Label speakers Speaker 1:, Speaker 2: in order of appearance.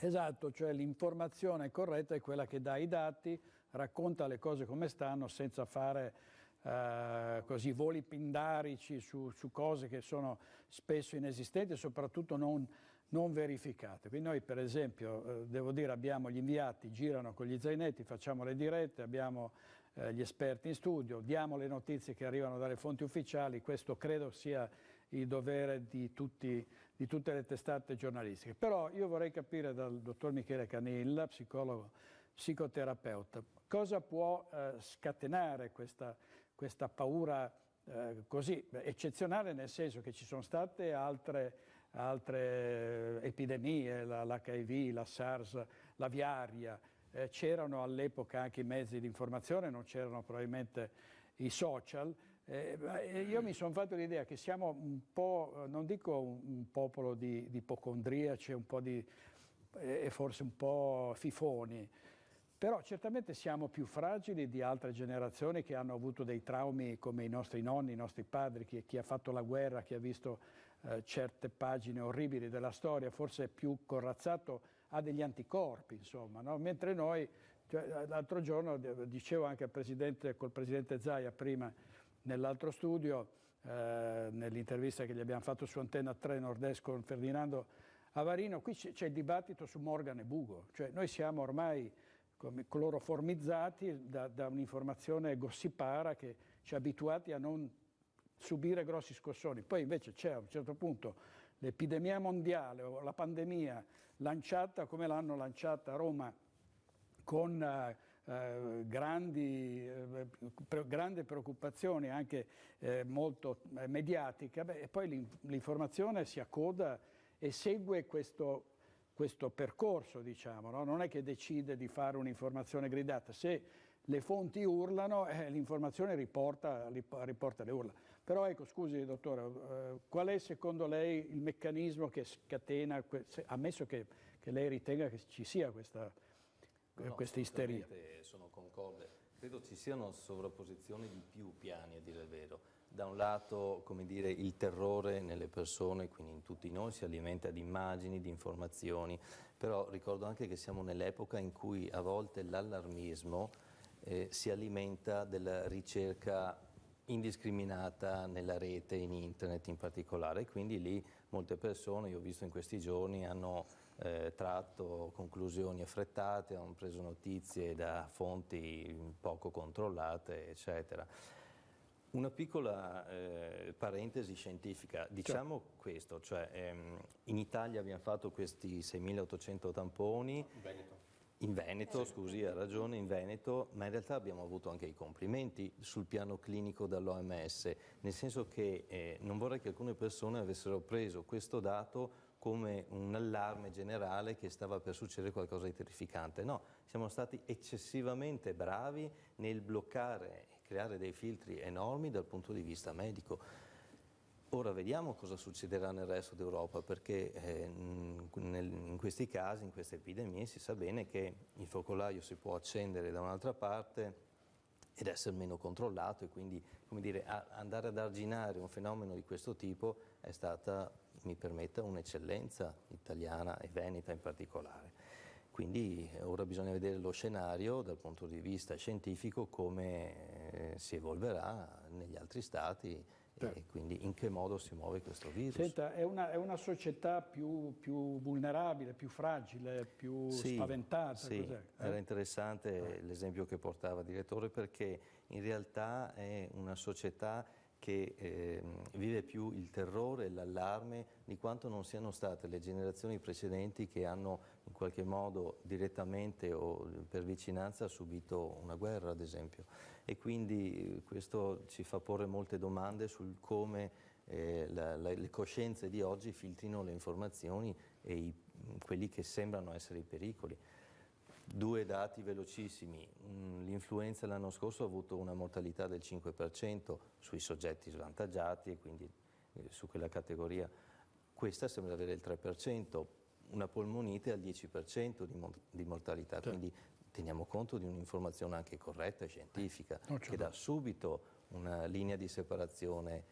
Speaker 1: Esatto, cioè l'informazione corretta è quella che dà i dati, racconta le cose come stanno senza fare così voli pindarici su cose che sono spesso inesistenti e soprattutto non verificate. Quindi noi per esempio, devo dire, abbiamo gli inviati, girano con gli zainetti, facciamo le dirette, abbiamo gli esperti in studio, diamo le notizie che arrivano dalle fonti ufficiali, questo credo sia il dovere di tutte le testate giornalistiche. Però io vorrei capire dal dottor Michele Canilla, psicologo, psicoterapeuta, cosa può scatenare questa paura così eccezionale, nel senso che ci sono state altre epidemie, l'HIV, la SARS, l'aviaria, c'erano all'epoca anche i mezzi di informazione, non c'erano probabilmente i social. Io mi sono fatto l'idea che siamo un po', non dico un popolo di ipocondriaci, e forse un po' fifoni, però certamente siamo più fragili di altre generazioni che hanno avuto dei traumi come i nostri nonni, i nostri padri, chi ha fatto la guerra, chi ha visto certe pagine orribili della storia, forse è più corazzato, ha degli anticorpi, insomma, no? Mentre noi, cioè, l'altro giorno dicevo anche col presidente Zaia prima nell'altro studio, nell'intervista che gli abbiamo fatto su Antenna 3 Nord-Est con Ferdinando Avarino, qui c'è il dibattito su Morgan e Bugo, cioè noi siamo ormai come cloroformizzati da un'informazione gossipara che ci ha abituati a non subire grossi scossoni. Poi invece c'è a un certo punto l'epidemia mondiale o la pandemia lanciata come l'hanno lanciata a Roma con grande preoccupazione anche molto mediatica, e poi l'informazione si accoda e segue questo percorso, diciamo, no? Non è che decide di fare un'informazione gridata, se le fonti urlano l'informazione riporta le urla. Però ecco, scusi dottore, qual è secondo lei il meccanismo che scatena, ammesso che lei ritenga che ci sia questa isteria?
Speaker 2: Sono concorde, credo ci siano sovrapposizioni di più piani a dire il vero. Da un lato, come dire, il terrore nelle persone, quindi in tutti noi, si alimenta di immagini, di informazioni, però ricordo anche che siamo nell'epoca in cui a volte l'allarmismo si alimenta della ricerca indiscriminata nella rete, in internet in particolare, e quindi lì molte persone, io ho visto in questi giorni, hanno tratto conclusioni affrettate, hanno preso notizie da fonti poco controllate, eccetera. Una piccola parentesi scientifica, diciamo questo, cioè in Italia abbiamo fatto questi 6.800 tamponi, in Veneto, scusi, ha ragione, in Veneto, ma in realtà abbiamo avuto anche i complimenti sul piano clinico dall'OMS, nel senso che non vorrei che alcune persone avessero preso questo dato come un allarme generale che stava per succedere qualcosa di terrificante. No, siamo stati eccessivamente bravi nel bloccare e creare dei filtri enormi dal punto di vista medico. Ora vediamo cosa succederà nel resto d'Europa, perché in questi casi, in queste epidemie, si sa bene che il focolaio si può accendere da un'altra parte ed essere meno controllato, e quindi, come dire, andare ad arginare un fenomeno di questo tipo è stata, mi permetta, un'eccellenza italiana e veneta in particolare. Quindi ora bisogna vedere lo scenario dal punto di vista scientifico, come si evolverà negli altri stati e quindi in che modo si muove questo virus.
Speaker 1: Senta, è una società più vulnerabile, più fragile, più spaventata?
Speaker 2: Sì, era interessante l'esempio che portava il direttore, perché in realtà è una società che vive più il terrore e l'allarme di quanto non siano state le generazioni precedenti che hanno in qualche modo direttamente o per vicinanza subito una guerra, ad esempio. E quindi questo ci fa porre molte domande sul come le coscienze di oggi filtrino le informazioni e quelli che sembrano essere i pericoli. Due dati velocissimi: l'influenza l'anno scorso ha avuto una mortalità del 5% sui soggetti svantaggiati, e quindi su quella categoria. Questa sembra avere il 3%, una polmonite al 10% di mortalità, quindi teniamo conto di un'informazione anche corretta e scientifica, che dà subito una linea di separazione